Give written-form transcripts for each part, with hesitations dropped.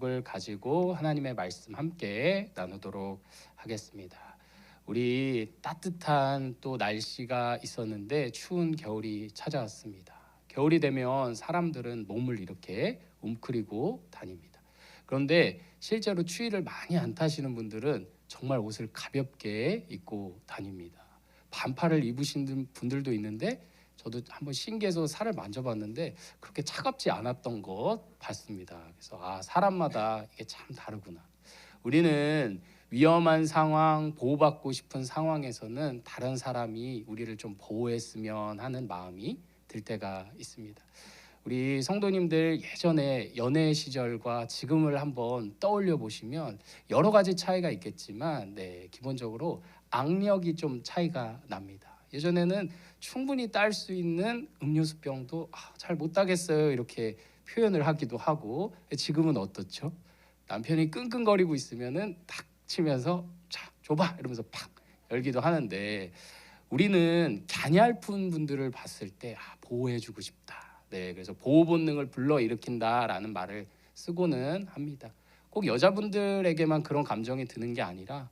을 가지고 하나님의 말씀 함께 나누도록 하겠습니다. 우리 따뜻한 또 날씨가 있었는데 추운 겨울이 찾아왔습니다. 겨울이 되면 사람들은 몸을 이렇게 웅크리고 다닙니다. 그런데 실제로 추위를 많이 안 타시는 분들은 정말 옷을 가볍게 입고 다닙니다. 반팔을 입으신 분들도 있는데 저도 한번 신기해서 살을 만져봤는데 그렇게 차갑지 않았던 것 봤습니다. 그래서 사람마다 이게 참 다르구나. 우리는 위험한 상황, 보호받고 싶은 상황에서는 다른 사람이 우리를 좀 보호했으면 하는 마음이 들 때가 있습니다. 우리 성도님들 예전에 연애 시절과 지금을 한번 떠올려 보시면 여러 가지 차이가 있겠지만 기본적으로 악력이 좀 차이가 납니다. 예전에는 충분히 딸 수 있는 음료수병도 잘 못 따겠어요 이렇게 표현을 하기도 하고, 지금은 어떻죠? 남편이 끙끙거리고 있으면은 탁 치면서 자 줘봐 이러면서 팍 열기도 하는데, 우리는 갸냘픈 분들을 봤을 때 보호해주고 싶다. 그래서 보호 본능을 불러일으킨다라는 말을 쓰고는 합니다. 꼭 여자분들에게만 그런 감정이 드는 게 아니라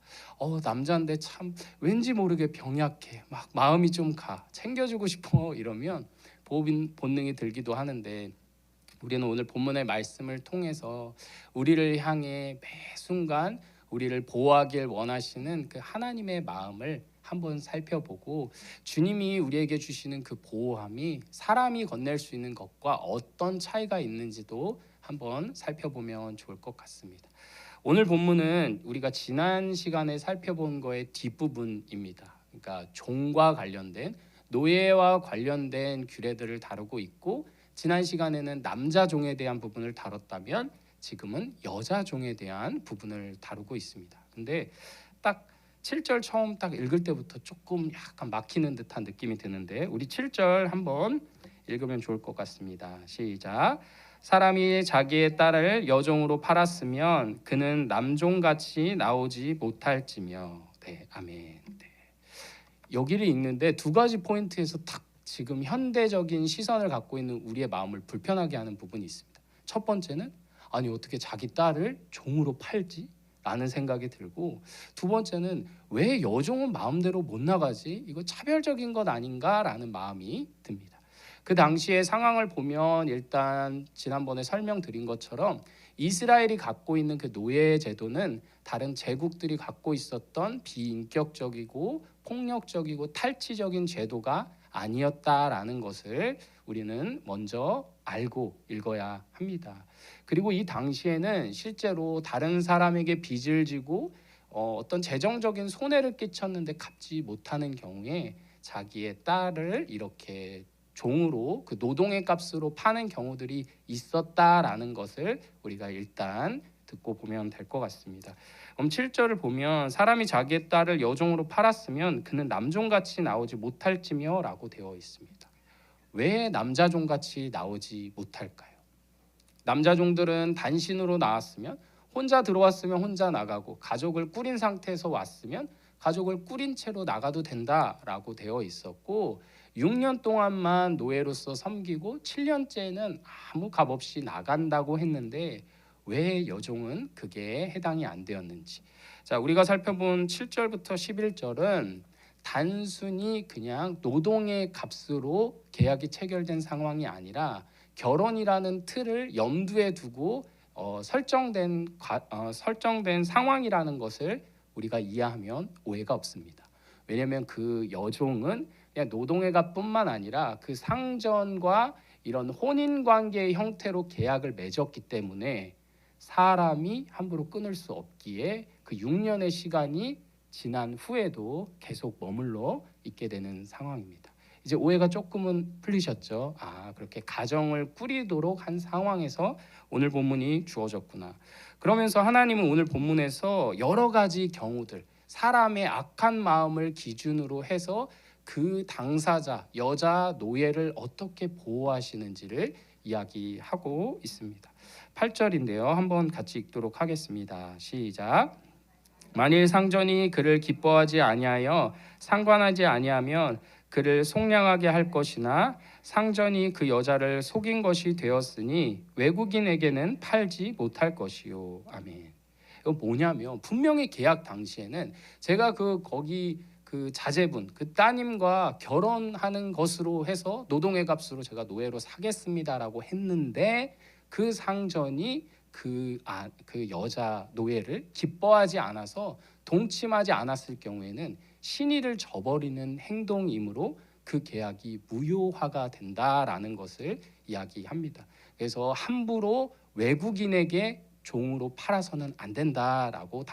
남자인데 참 왠지 모르게 병약해, 막 마음이 좀 챙겨주고 싶어 이러면 보호 본능이 들기도 하는데, 우리는 오늘 본문의 말씀을 통해서 우리를 향해 매 순간 우리를 보호하길 원하시는 그 하나님의 마음을 한번 살펴보고, 주님이 우리에게 주시는 그 보호함이 사람이 건넬 수 있는 것과 어떤 차이가 있는지도 한번 살펴보면 좋을 것 같습니다. 오늘 본문은 우리가 지난 시간에 살펴본 거의 뒷부분입니다. 그러니까 종과 관련된, 노예와 관련된 규례들을 다루고 있고, 지난 시간에는 남자 종에 대한 부분을 다뤘다면 지금은 여자 종에 대한 부분을 다루고 있습니다. 근데 딱 7절 처음 딱 읽을 때부터 조금 약간 막히는 듯한 느낌이 드는데, 우리 7절 한번 읽으면 좋을 것 같습니다. 시작. 사람이 자기의 딸을 여종으로 팔았으면 그는 남종같이 나오지 못할지며. 아멘. 여기를 읽는데 두 가지 포인트에서 딱 지금 현대적인 시선을 갖고 있는 우리의 마음을 불편하게 하는 부분이 있습니다. 첫 번째는 어떻게 자기 딸을 종으로 팔지? 라는 생각이 들고, 두 번째는 왜 여종은 마음대로 못 나가지? 이거 차별적인 것 아닌가? 라는 마음이 듭니다. 그 당시의 상황을 보면 일단 지난번에 설명드린 것처럼 이스라엘이 갖고 있는 그 노예 제도는 다른 제국들이 갖고 있었던 비인격적이고 폭력적이고 탈취적인 제도가 아니었다라는 것을 우리는 먼저 알고 읽어야 합니다. 그리고 이 당시에는 실제로 다른 사람에게 빚을 지고 어떤 재정적인 손해를 끼쳤는데 갚지 못하는 경우에 자기의 딸을 이렇게 종으로, 그 노동의 값으로 파는 경우들이 있었다라는 것을 우리가 일단 듣고 보면 될 것 같습니다. 그럼 7절을 보면 사람이 자기의 딸을 여종으로 팔았으면 그는 남종같이 나오지 못할지며 라고 되어 있습니다. 왜 남자종같이 나오지 못할까요? 남자종들은 단신으로 나왔으면, 혼자 들어왔으면 혼자 나가고, 가족을 꾸린 상태에서 왔으면 가족을 꾸린 채로 나가도 된다라고 되어 있었고, 6년 동안만 노예로서 섬기고 7년째는 아무 값 없이 나간다고 했는데 왜 여종은 그게 해당이 안 되었는지. 자, 우리가 살펴본 7절부터 11절은 단순히 그냥 노동의 값으로 계약이 체결된 상황이 아니라 결혼이라는 틀을 염두에 두고 설정된 상황이라는 것을 우리가 이해하면 오해가 없습니다. 왜냐하면 그 여종은 그냥 노동의 값뿐만 아니라 그 상전과 이런 혼인관계의 형태로 계약을 맺었기 때문에 사람이 함부로 끊을 수 없기에 그 6년의 시간이 지난 후에도 계속 머물러 있게 되는 상황입니다. 이제 오해가 조금은 풀리셨죠? 그렇게 가정을 꾸리도록 한 상황에서 오늘 본문이 주어졌구나. 그러면서 하나님은 오늘 본문에서 여러 가지 경우들, 사람의 악한 마음을 기준으로 해서 그 당사자, 여자 노예를 어떻게 보호하시는지를 이야기하고 있습니다. 8절인데요. 한번 같이 읽도록 하겠습니다. 시작. 만일 상전이 그를 기뻐하지 아니하여 상관하지 아니하면 그를 속량하게 할 것이나 상전이 그 여자를 속인 것이 되었으니 외국인에게는 팔지 못할 것이요. 아멘. 이거 뭐냐면 분명히 계약 당시에는 제가 거기 그 자제분 그 따님과 결혼하는 것으로 해서 노동의 값으로 제가 노예로 사겠습니다라고 했는데 그 상전이 그 여자 노예를 기뻐하지 않아서 동침하지 않았을 경우에는 신의를 저버리는 행동이므로 그 계약이 무효화가 된다라는 것을 이야기합니다. 그래서 함부로 외국인에게 종으로 팔아서는 안 된다라고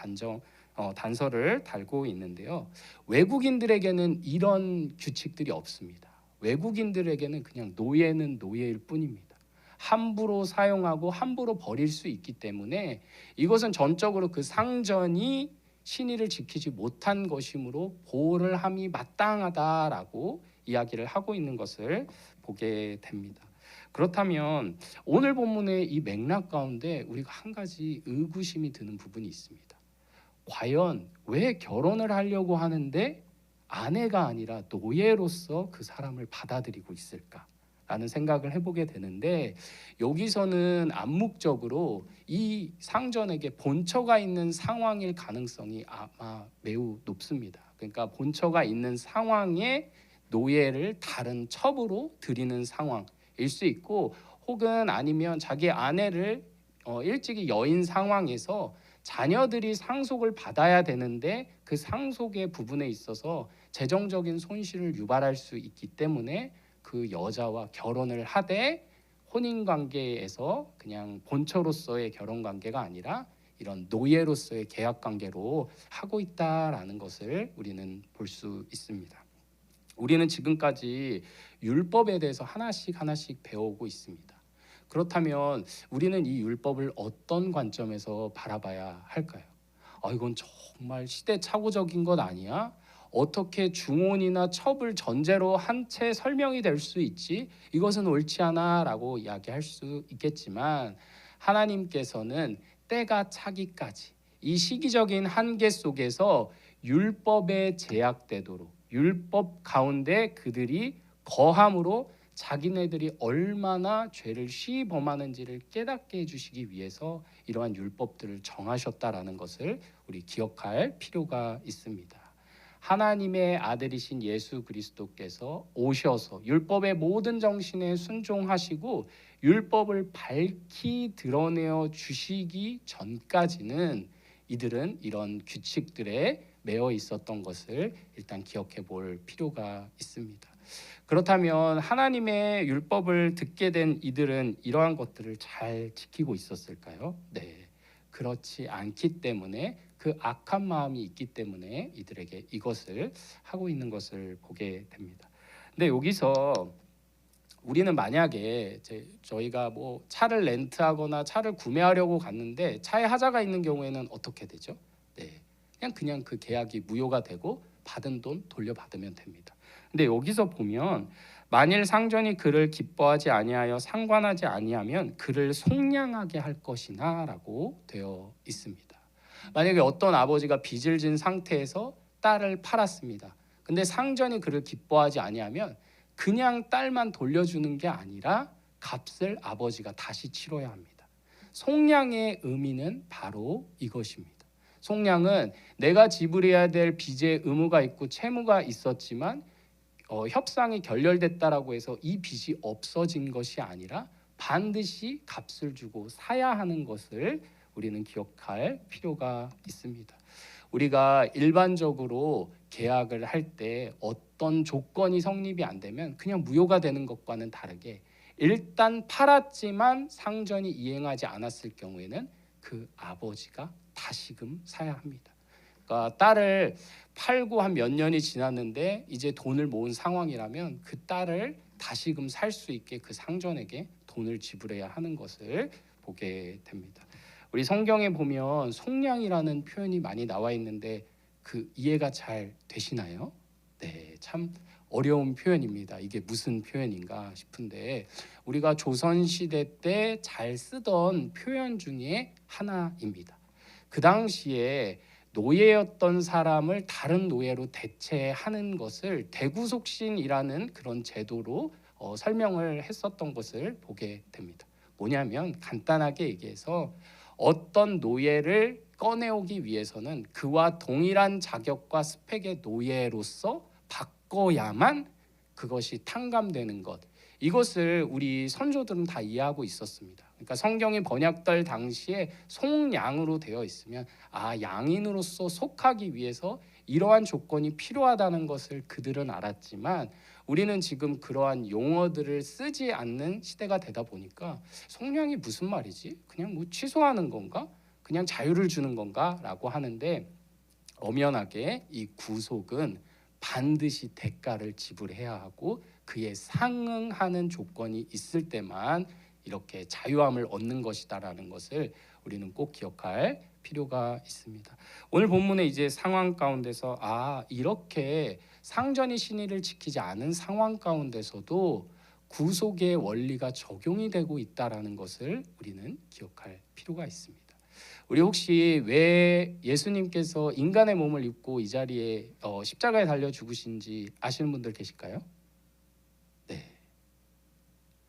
단서를 달고 있는데요. 외국인들에게는 이런 규칙들이 없습니다. 외국인들에게는 그냥 노예는 노예일 뿐입니다. 함부로 사용하고 함부로 버릴 수 있기 때문에 이것은 전적으로 그 상전이 신의를 지키지 못한 것이므로 보호를 함이 마땅하다라고 이야기를 하고 있는 것을 보게 됩니다. 그렇다면 오늘 본문의 이 맥락 가운데 우리가 한 가지 의구심이 드는 부분이 있습니다. 과연 왜 결혼을 하려고 하는데 아내가 아니라 노예로서 그 사람을 받아들이고 있을까? 라는 생각을 해보게 되는데 여기서는 암묵적으로 이 상전에게 본처가 있는 상황일 가능성이 아마 매우 높습니다. 그러니까 본처가 있는 상황에 노예를 다른 첩으로 들이는 상황일 수 있고 혹은 아니면 자기 아내를 일찍이 여인 상황에서 자녀들이 상속을 받아야 되는데 그 상속의 부분에 있어서 재정적인 손실을 유발할 수 있기 때문에 그 여자와 결혼을 하되 혼인관계에서 그냥 본처로서의 결혼관계가 아니라 이런 노예로서의 계약관계로 하고 있다라는 것을 우리는 볼 수 있습니다. 우리는 지금까지 율법에 대해서 하나씩 배우고 있습니다. 그렇다면 우리는 이 율법을 어떤 관점에서 바라봐야 할까요? 이건 정말 시대착오적인 것 아니야? 어떻게 중혼이나 첩을 전제로 한 채 설명이 될 수 있지? 이것은 옳지 않아 라고 이야기할 수 있겠지만 하나님께서는 때가 차기까지 이 시기적인 한계 속에서 율법에 제약되도록 율법 가운데 그들이 거함으로 자기네들이 얼마나 죄를 쉬이 범하는지를 깨닫게 해주시기 위해서 이러한 율법들을 정하셨다라는 것을 우리 기억할 필요가 있습니다. 하나님의 아들이신 예수 그리스도께서 오셔서 율법의 모든 정신에 순종하시고 율법을 밝히 드러내어 주시기 전까지는 이들은 이런 규칙들에 매여 있었던 것을 일단 기억해 볼 필요가 있습니다. 그렇다면 하나님의 율법을 듣게 된 이들은 이러한 것들을 잘 지키고 있었을까요? 네, 그렇지 않기 때문에 그 악한 마음이 있기 때문에 이들에게 이것을 하고 있는 것을 보게 됩니다. 근데 여기서 우리는 만약에 저희가 뭐 차를 렌트하거나 차를 구매하려고 갔는데 차에 하자가 있는 경우에는 어떻게 되죠? 네, 그냥 그 계약이 무효가 되고 받은 돈 돌려받으면 됩니다. 근데 여기서 보면 만일 상전이 그를 기뻐하지 아니하여 상관하지 아니하면 그를 속량하게 할 것이나라고 되어 있습니다. 만약에 어떤 아버지가 빚을 진 상태에서 딸을 팔았습니다. 근데 상전이 그를 기뻐하지 아니하면 그냥 딸만 돌려주는 게 아니라 값을 아버지가 다시 치러야 합니다. 속량의 의미는 바로 이것입니다. 속량은 내가 지불해야 될 빚의 의무가 있고 채무가 있었지만 협상이 결렬됐다라고 해서 이 빚이 없어진 것이 아니라 반드시 값을 주고 사야 하는 것을 우리는 기억할 필요가 있습니다. 우리가 일반적으로 계약을 할 때 어떤 조건이 성립이 안 되면 그냥 무효가 되는 것과는 다르게 일단 팔았지만 상전이 이행하지 않았을 경우에는 그 아버지가 다시금 사야 합니다. 그러니까 딸을 팔고 한 몇 년이 지났는데 이제 돈을 모은 상황이라면 그 딸을 다시금 살 수 있게 그 상전에게 돈을 지불해야 하는 것을 보게 됩니다. 우리 성경에 보면 속량이라는 표현이 많이 나와 있는데 그 이해가 잘 되시나요? 네, 참 어려운 표현입니다. 이게 무슨 표현인가 싶은데 우리가 조선시대 때 잘 쓰던 표현 중에 하나입니다. 그 당시에 노예였던 사람을 다른 노예로 대체하는 것을 대구속신이라는 그런 제도로 설명을 했었던 것을 보게 됩니다. 뭐냐면 간단하게 얘기해서 어떤 노예를 꺼내오기 위해서는 그와 동일한 자격과 스펙의 노예로서 바꿔야만 그것이 탕감되는 것, 이것을 우리 선조들은 다 이해하고 있었습니다. 그러니까 성경이 번역될 당시에 송양으로 되어 있으면 양인으로서 속하기 위해서 이러한 조건이 필요하다는 것을 그들은 알았지만 우리는 지금 그러한 용어들을 쓰지 않는 시대가 되다 보니까 속량이 무슨 말이지? 그냥 뭐 취소하는 건가? 그냥 자유를 주는 건가? 라고 하는데 엄연하게 이 구속은 반드시 대가를 지불해야 하고 그에 상응하는 조건이 있을 때만 이렇게 자유함을 얻는 것이다라는 것을 우리는 꼭 기억할 필요가 있습니다. 오늘 본문의 이제 상황 가운데서 이렇게 상전이 신의를 지키지 않은 상황 가운데서도 구속의 원리가 적용이 되고 있다라는 것을 우리는 기억할 필요가 있습니다. 우리 혹시 왜 예수님께서 인간의 몸을 입고 이 자리에 십자가에 달려 죽으신지 아시는 분들 계실까요? 네,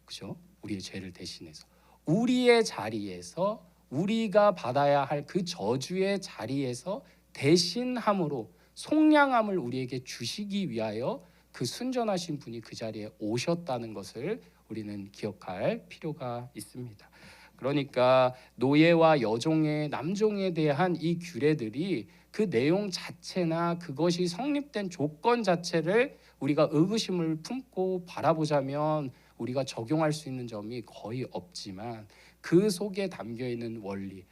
그죠? 우리의 죄를 대신해서 우리의 자리에서 우리가 받아야 할 그 저주의 자리에서 대신함으로 속량함을 우리에게 주시기 위하여 그 순전하신 분이 그 자리에 오셨다는 것을 우리는 기억할 필요가 있습니다. 그러니까 노예와 여종의 남종에 대한 이 규례들이 그 내용 자체나 그것이 성립된 조건 자체를 우리가 의구심을 품고 바라보자면 우리가 적용할 수 있는 점이 거의 없지만 그 속에 담겨 있는 원리,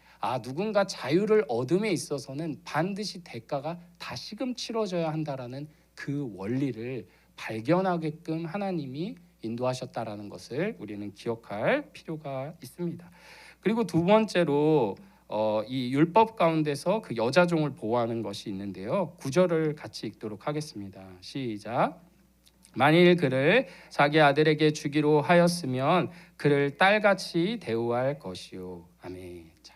누군가 자유를 얻음에 있어서는 반드시 대가가 다시금 치러져야 한다라는 그 원리를 발견하게끔 하나님이 인도하셨다라는 것을 우리는 기억할 필요가 있습니다. 그리고 두 번째로 이 율법 가운데서 그 여자 종을 보호하는 것이 있는데요. 9절을 같이 읽도록 하겠습니다. 시작. 만일 그를 자기 아들에게 주기로 하였으면 그를 딸같이 대우할 것이요. 아멘. 자,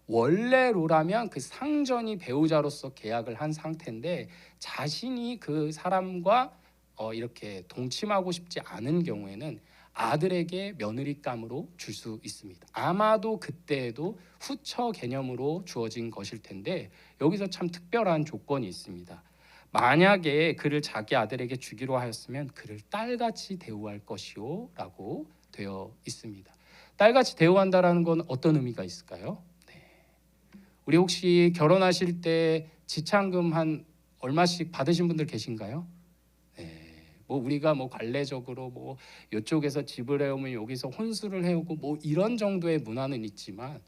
원래로라면 그 상전이 배우자로서 계약을 한 상태인데 자신이 그 사람과 이렇게 동침하고 싶지 않은 경우에는 아들에게 며느리감으로 줄 수 있습니다. 아마도 그때에도 후처 개념으로 주어진 것일 텐데 여기서 참 특별한 조건이 있습니다. 만약에 그를 자기 아들에게 주기로 하였으면 그를 딸같이 대우할 것이요 라고 되어 있습니다. 딸같이 대우한다라는 건 어떤 의미가 있을까요? 네. 우리 혹시 결혼하실 때 지참금 한 얼마씩 받으신 분들 계신가요? 우리가 관례적으로 이쪽에서 집을 해오면 여기서 혼수를 해오고 이런 정도의 문화는 있지만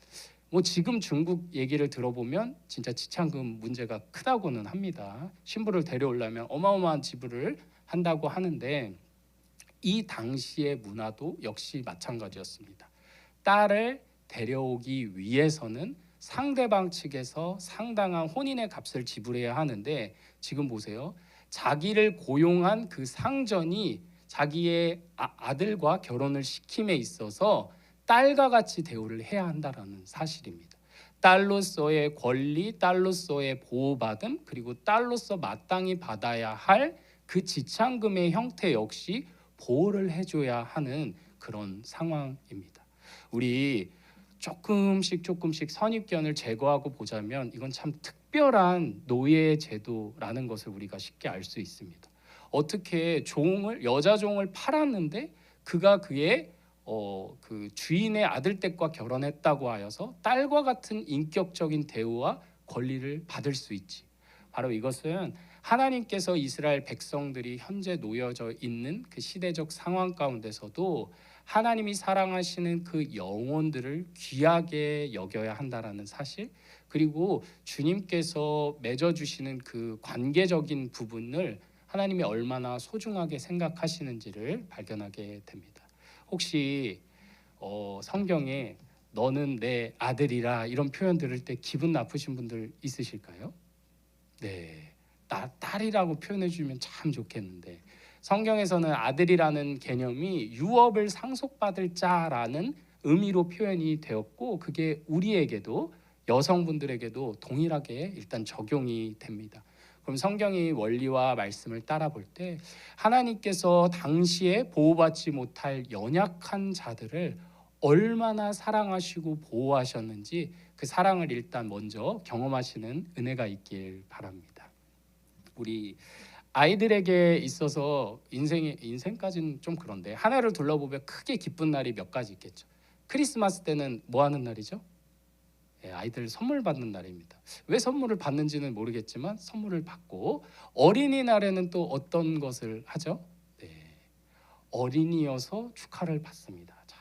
지금 중국 얘기를 들어보면 진짜 지참금 문제가 크다고는 합니다. 신부를 데려오려면 어마어마한 지불을 한다고 하는데 이 당시의 문화도 역시 마찬가지였습니다. 딸을 데려오기 위해서는 상대방 측에서 상당한 혼인의 값을 지불해야 하는데 지금 보세요. 자기를 고용한 그 상전이 자기의 아들과 결혼을 시킴에 있어서 딸과 같이 대우를 해야 한다라는 사실입니다. 딸로서의 권리, 딸로서의 보호받음, 그리고 딸로서 마땅히 받아야 할 그 지참금의 형태 역시 보호를 해줘야 하는 그런 상황입니다. 우리 조금씩 선입견을 제거하고 보자면 이건 참 특별한 노예 제도라는 것을 우리가 쉽게 알 수 있습니다. 어떻게 여자 종을 팔았는데 그가 그의 그 주인의 아들댁과 결혼했다고 하여서 딸과 같은 인격적인 대우와 권리를 받을 수 있지. 바로 이것은 하나님께서 이스라엘 백성들이 현재 놓여져 있는 그 시대적 상황 가운데서도 하나님이 사랑하시는 그 영혼들을 귀하게 여겨야 한다라는 사실, 그리고 주님께서 맺어주시는 그 관계적인 부분을 하나님이 얼마나 소중하게 생각하시는지를 발견하게 됩니다. 혹시 성경에 너는 내 아들이라 이런 표현 들을 때 기분 나쁘신 분들 있으실까요? 네, 딸이라고 표현해 주면 참 좋겠는데 성경에서는 아들이라는 개념이 유업을 상속받을 자라는 의미로 표현이 되었고 그게 우리에게도 여성분들에게도 동일하게 일단 적용이 됩니다. 그럼 성경의 원리와 말씀을 따라 볼 때 하나님께서 당시에 보호받지 못할 연약한 자들을 얼마나 사랑하시고 보호하셨는지 그 사랑을 일단 먼저 경험하시는 은혜가 있길 바랍니다. 우리 아이들에게 있어서 인생까지는 좀 그런데 한 해를 둘러보면 크게 기쁜 날이 몇 가지 있겠죠. 크리스마스 때는 뭐 하는 날이죠? 아이들 선물 받는 날입니다. 왜 선물을 받는지는 모르겠지만 선물을 받고, 어린이날에는 또 어떤 것을 하죠? 네, 어린이여서 축하를 받습니다. 자,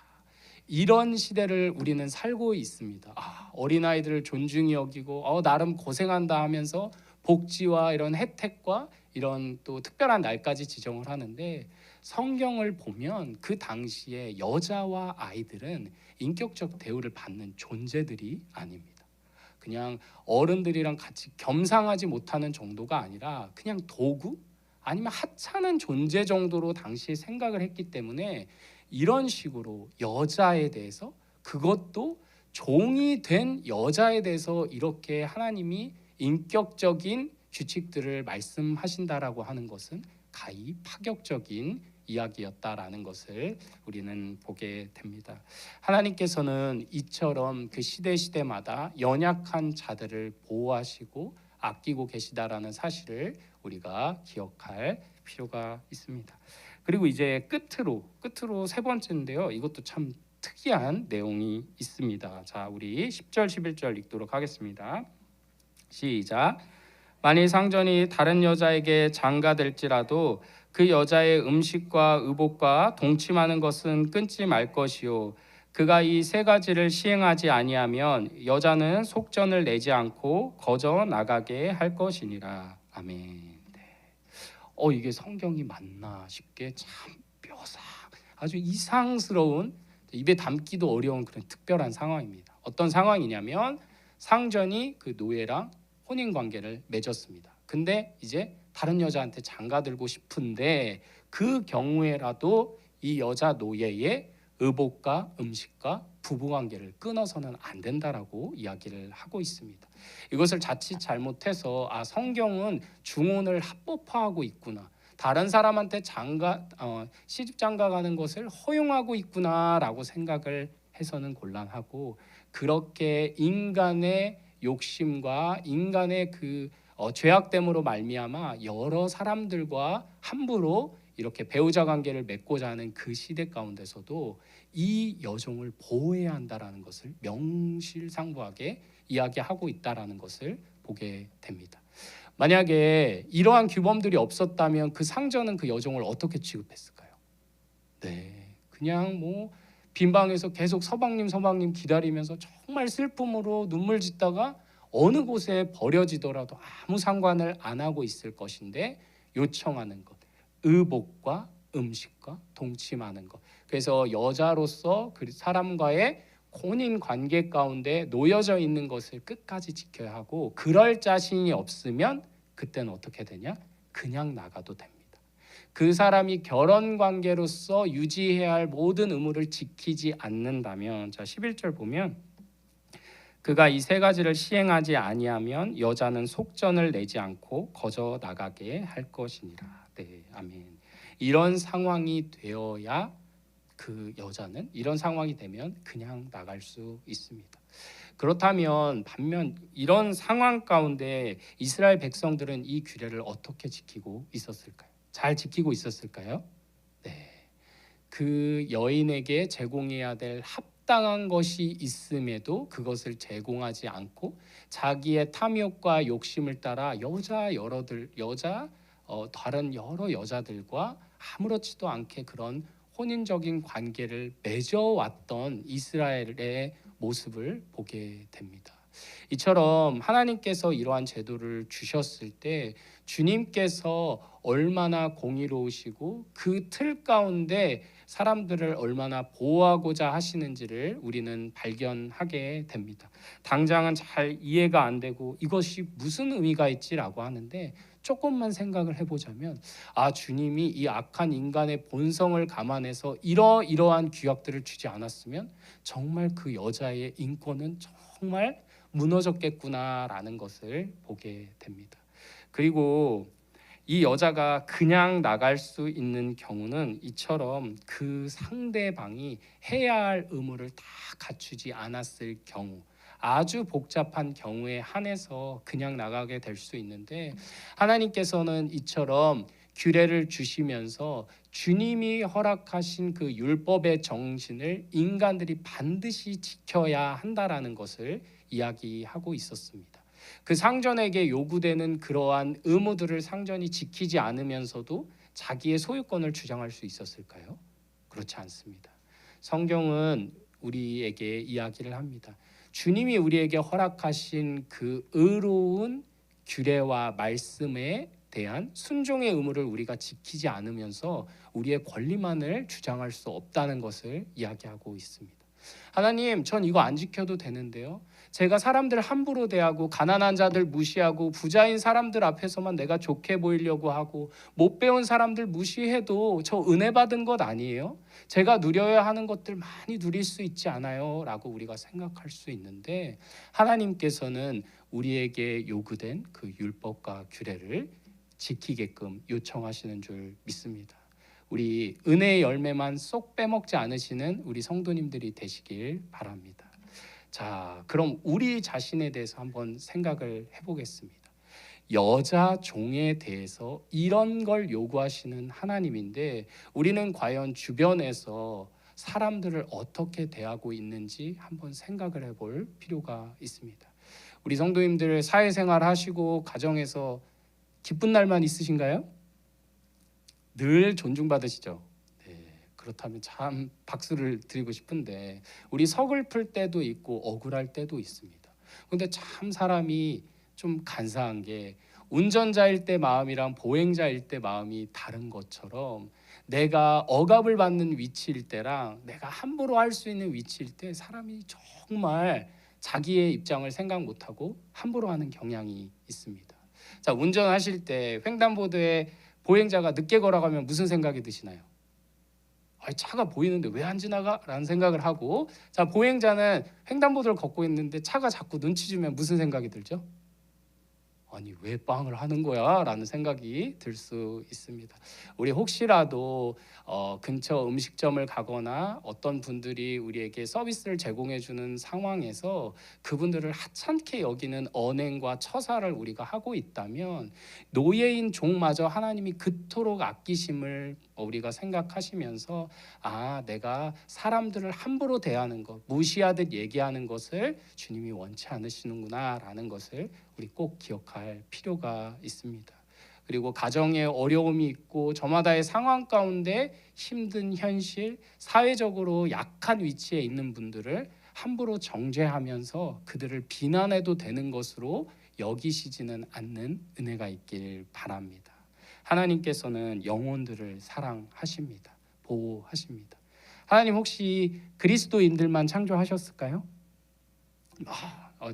이런 시대를 우리는 살고 있습니다. 어린아이들을 존중히 여기고 나름 고생한다 하면서 복지와 이런 혜택과 이런 또 특별한 날까지 지정을 하는데, 성경을 보면 그 당시에 여자와 아이들은 인격적 대우를 받는 존재들이 아닙니다. 그냥 어른들이랑 같이 겸상하지 못하는 정도가 아니라 그냥 도구 아니면 하찮은 존재 정도로 당시에 생각을 했기 때문에 이런 식으로 여자에 대해서, 그것도 종이 된 여자에 대해서 이렇게 하나님이 인격적인 규칙들을 말씀하신다라고 하는 것은 가히 파격적인 이야기였다라는 것을 우리는 보게 됩니다. 하나님께서는 이처럼 그 시대마다 연약한 자들을 보호하시고 아끼고 계시다라는 사실을 우리가 기억할 필요가 있습니다. 그리고 이제 끝으로 세 번째인데요. 이것도 참 특이한 내용이 있습니다. 자, 우리 10절 11절 읽도록 하겠습니다. 시작. 만일 상전이 다른 여자에게 장가될지라도 그 여자의 음식과 의복과 동침하는 것은 끊지 말 것이요, 그가 이 세 가지를 시행하지 아니하면 여자는 속전을 내지 않고 거저 나가게 할 것이니라. 아멘. 네. 이게 성경이 맞나 싶게 참 묘사, 아주 이상스러운, 입에 담기도 어려운 그런 특별한 상황입니다. 어떤 상황이냐면 상전이 그 노예랑 혼인 관계를 맺었습니다. 근데 이제 다른 여자한테 장가들고 싶은데 그 경우에라도 이 여자 노예의 의복과 음식과 부부관계를 끊어서는 안 된다라고 이야기를 하고 있습니다. 이것을 자칫 잘못해서 성경은 중혼을 합법화하고 있구나, 다른 사람한테 시집 장가가는 것을 허용하고 있구나라고 생각을 해서는 곤란하고, 그렇게 인간의 욕심과 인간의 그 죄악됨으로 말미암아 여러 사람들과 함부로 이렇게 배우자 관계를 맺고자 하는 그 시대 가운데서도 이 여종을 보호해야 한다라는 것을 명실상부하게 이야기하고 있다라는 것을 보게 됩니다. 만약에 이러한 규범들이 없었다면 그 상전은 그 여종을 어떻게 취급했을까요? 네, 그냥 빈방에서 계속 서방님 기다리면서 정말 슬픔으로 눈물 짓다가 어느 곳에 버려지더라도 아무 상관을 안 하고 있을 것인데, 요청하는 것, 의복과 음식과 동침하는 것. 그래서 여자로서 그 사람과의 혼인 관계 가운데 놓여져 있는 것을 끝까지 지켜야 하고, 그럴 자신이 없으면 그때는 어떻게 되냐? 그냥 나가도 됩니다. 그 사람이 결혼 관계로서 유지해야 할 모든 의무를 지키지 않는다면, 자 11절 보면 그가 이 세 가지를 시행하지 아니하면 여자는 속전을 내지 않고 거저 나가게 할 것이니라. 네, 아멘. 이런 상황이 되어야 그 여자는, 이런 상황이 되면 그냥 나갈 수 있습니다. 그렇다면 반면 이런 상황 가운데 이스라엘 백성들은 이 규례를 어떻게 지키고 있었을까요? 잘 지키고 있었을까요? 네, 그 여인에게 제공해야 될 합당한 것이 있음에도 그것을 제공하지 않고 자기의 탐욕과 욕심을 따라 다른 여러 여자들과 아무렇지도 않게 그런 혼인적인 관계를 맺어왔던 이스라엘의 모습을 보게 됩니다. 이처럼 하나님께서 이러한 제도를 주셨을 때 주님께서 얼마나 공의로우시고 그 틀 가운데 사람들을 얼마나 보호하고자 하시는지를 우리는 발견하게 됩니다. 당장은 잘 이해가 안 되고 이것이 무슨 의미가 있지라고 하는데, 조금만 생각을 해보자면 주님이 이 악한 인간의 본성을 감안해서 이러한 규약들을 주지 않았으면 정말 그 여자의 인권은 정말 무너졌겠구나라는 것을 보게 됩니다. 그리고 이 여자가 그냥 나갈 수 있는 경우는 이처럼 그 상대방이 해야 할 의무를 다 갖추지 않았을 경우, 아주 복잡한 경우에 한해서 그냥 나가게 될 수 있는데, 하나님께서는 이처럼 규례를 주시면서 주님이 허락하신 그 율법의 정신을 인간들이 반드시 지켜야 한다라는 것을 이야기하고 있었습니다. 그 상전에게 요구되는 그러한 의무들을 상전이 지키지 않으면서도 자기의 소유권을 주장할 수 있었을까요? 그렇지 않습니다. 성경은 우리에게 이야기를 합니다. 주님이 우리에게 허락하신 그 의로운 규례와 말씀에 대한 순종의 의무를 우리가 지키지 않으면서 우리의 권리만을 주장할 수 없다는 것을 이야기하고 있습니다. 하나님, 전 이거 안 지켜도 되는데요. 제가 사람들 함부로 대하고 가난한 자들 무시하고 부자인 사람들 앞에서만 내가 좋게 보이려고 하고 못 배운 사람들 무시해도 저 은혜 받은 것 아니에요? 제가 누려야 하는 것들 많이 누릴 수 있지 않아요? 라고 우리가 생각할 수 있는데, 하나님께서는 우리에게 요구된 그 율법과 규례를 지키게끔 요청하시는 줄 믿습니다. 우리 은혜의 열매만 쏙 빼먹지 않으시는 우리 성도님들이 되시길 바랍니다. 자, 그럼 우리 자신에 대해서 한번 생각을 해보겠습니다. 여자 종에 대해서 이런 걸 요구하시는 하나님인데, 우리는 과연 주변에서 사람들을 어떻게 대하고 있는지 한번 생각을 해볼 필요가 있습니다. 우리 성도님들 사회생활 하시고 가정에서 기쁜 날만 있으신가요? 늘 존중받으시죠? 네, 그렇다면 참 박수를 드리고 싶은데, 우리 서글플 때도 있고 억울할 때도 있습니다. 그런데 참 사람이 좀 간사한 게, 운전자일 때 마음이랑 보행자일 때 마음이 다른 것처럼 내가 억압을 받는 위치일 때랑 내가 함부로 할 수 있는 위치일 때 사람이 정말 자기의 입장을 생각 못하고 함부로 하는 경향이 있습니다. 자, 운전하실 때 횡단보도에 보행자가 늦게 걸어가면 무슨 생각이 드시나요? 차가 보이는데 왜 안 지나가? 라는 생각을 하고, 자, 보행자는 횡단보도를 걷고 있는데 차가 자꾸 눈치 주면 무슨 생각이 들죠? 아니, 왜 빵을 하는 거야? 라는 생각이 들 수 있습니다. 우리 혹시라도 근처 음식점을 가거나 어떤 분들이 우리에게 서비스를 제공해 주는 상황에서 그분들을 하찮게 여기는 언행과 처사를 우리가 하고 있다면, 노예인 종마저 하나님이 그토록 아끼심을 우리가 생각하시면서, 내가 사람들을 함부로 대하는 것, 무시하듯 얘기하는 것을 주님이 원치 않으시는구나 라는 것을 우리 꼭 기억할 필요가 있습니다. 그리고 가정에 어려움이 있고 저마다의 상황 가운데 힘든 현실, 사회적으로 약한 위치에 있는 분들을 함부로 정죄하면서 그들을 비난해도 되는 것으로 여기시지는 않는 은혜가 있길 바랍니다. 하나님께서는 영혼들을 사랑하십니다. 보호하십니다. 하나님 혹시 그리스도인들만 창조하셨을까요?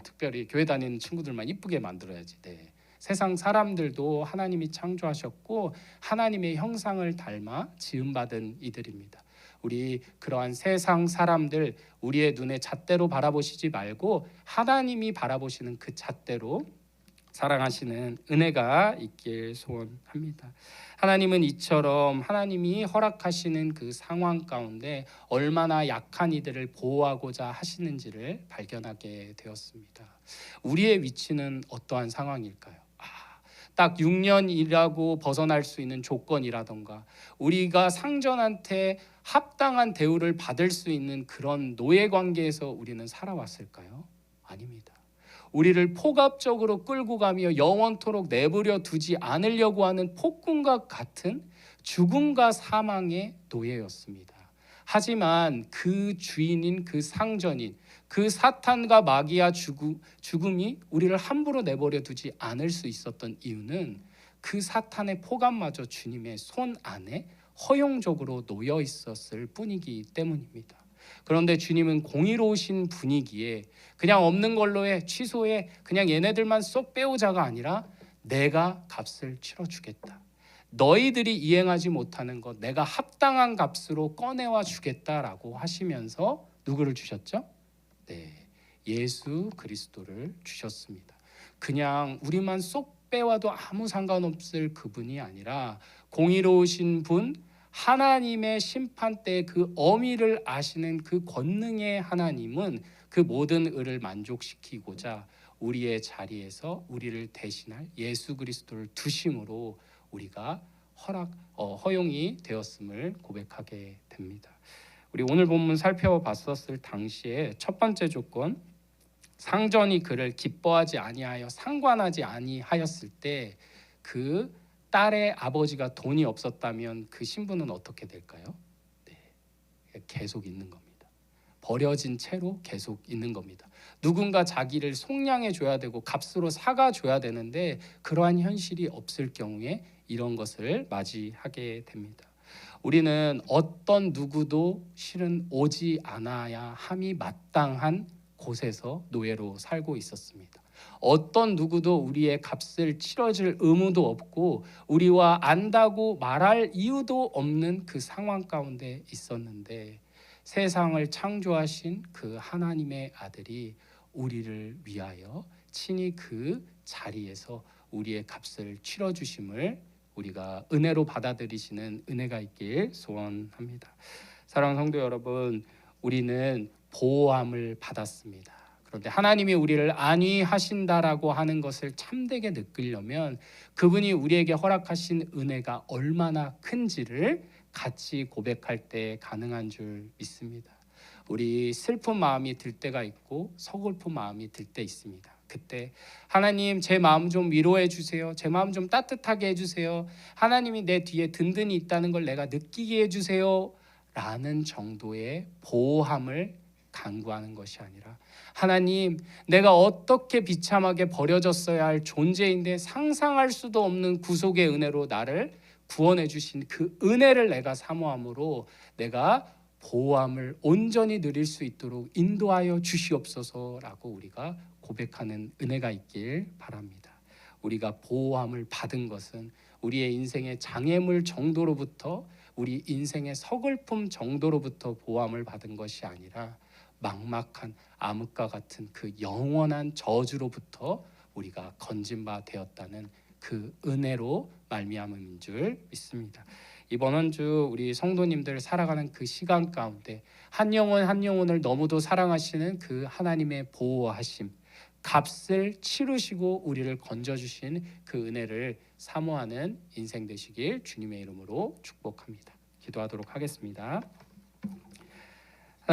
특별히 교회 다니는 친구들만 이쁘게 만들어야지. 네. 세상 사람들도 하나님이 창조하셨고 하나님의 형상을 닮아 지음받은 이들입니다. 우리 그러한 세상 사람들, 우리의 눈에 잣대로 바라보시지 말고 하나님이 바라보시는 그 잣대로 사랑하시는 은혜가 있길 소원합니다. 하나님은 이처럼 하나님이 허락하시는 그 상황 가운데 얼마나 약한 이들을 보호하고자 하시는지를 발견하게 되었습니다. 우리의 위치는 어떠한 상황일까요? 딱 6년 일하고 벗어날 수 있는 조건이라던가 우리가 상전한테 합당한 대우를 받을 수 있는 그런 노예 관계에서 우리는 살아왔을까요? 아닙니다. 우리를 포갑적으로 끌고 가며 영원토록 내버려 두지 않으려고 하는 폭군과 같은 죽음과 사망의 노예였습니다. 하지만 그 주인인 그 상전인 그 사탄과 마귀와 죽음이 우리를 함부로 내버려 두지 않을 수 있었던 이유는 그 사탄의 포갑마저 주님의 손 안에 허용적으로 놓여 있었을 뿐이기 때문입니다. 그런데 주님은 공의로우신 분이기에 그냥 없는 걸로 해, 취소해, 그냥 얘네들만 쏙 빼오자가 아니라 내가 값을 치러주겠다. 너희들이 이행하지 못하는 것 내가 합당한 값으로 꺼내와 주겠다라고 하시면서 누구를 주셨죠? 네, 예수 그리스도를 주셨습니다. 그냥 우리만 쏙 빼와도 아무 상관없을 그분이 아니라 공의로우신 분, 하나님의 심판 때 그 어미를 아시는 그 권능의 하나님은 그 모든 의를 만족시키고자 우리의 자리에서 우리를 대신할 예수 그리스도를 두심으로 우리가 허용이 되었음을 고백하게 됩니다. 우리 오늘 본문 살펴봤었을 당시에 첫 번째 조건, 상전이 그를 기뻐하지 아니하여 상관하지 아니하였을 때 그 딸의 아버지가 돈이 없었다면 그 신부는 어떻게 될까요? 네, 계속 있는 겁니다. 버려진 채로 계속 있는 겁니다. 누군가 자기를 속량해 줘야 되고 값으로 사가 줘야 되는데 그러한 현실이 없을 경우에 이런 것을 맞이하게 됩니다. 우리는 어떤 누구도 실은 오지 않아야 함이 마땅한 곳에서 노예로 살고 있었습니다. 어떤 누구도 우리의 값을 치러줄 의무도 없고 우리와 안다고 말할 이유도 없는 그 상황 가운데 있었는데 세상을 창조하신 그 하나님의 아들이 우리를 위하여 친히 그 자리에서 우리의 값을 치러주심을 우리가 은혜로 받아들이시는 은혜가 있길 소원합니다. 사랑하는 성도 여러분, 우리는 보호함을 받았습니다. 그런데 하나님이 우리를 안위하신다라고 하는 것을 참되게 느끼려면 그분이 우리에게 허락하신 은혜가 얼마나 큰지를 같이 고백할 때 가능한 줄 믿습니다. 우리 슬픈 마음이 들 때가 있고 서글픈 마음이 들 때 있습니다. 그때 하나님, 제 마음 좀 위로해 주세요. 제 마음 좀 따뜻하게 해주세요. 하나님이 내 뒤에 든든히 있다는 걸 내가 느끼게 해주세요 라는 정도의 보호함을 간구하는 것이 아니라 하나님, 내가 어떻게 비참하게 버려졌어야 할 존재인데 상상할 수도 없는 구속의 은혜로 나를 구원해 주신 그 은혜를 내가 사모함으로 내가 보호함을 온전히 누릴 수 있도록 인도하여 주시옵소서라고 우리가 고백하는 은혜가 있길 바랍니다. 우리가 보호함을 받은 것은 우리의 인생의 장애물 정도로부터 우리 인생의 서글픔 정도로부터 보호함을 받은 것이 아니라 막막한 암흑과 같은 그 영원한 저주로부터 우리가 건진 바 되었다는 그 은혜로 말미암은 줄 믿습니다. 이번 한 주 우리 성도님들 살아가는 그 시간 가운데 한 영혼 한 영혼을 너무도 사랑하시는 그 하나님의 보호하심, 값을 치르시고 우리를 건져주신 그 은혜를 사모하는 인생 되시길 주님의 이름으로 축복합니다. 기도하도록 하겠습니다.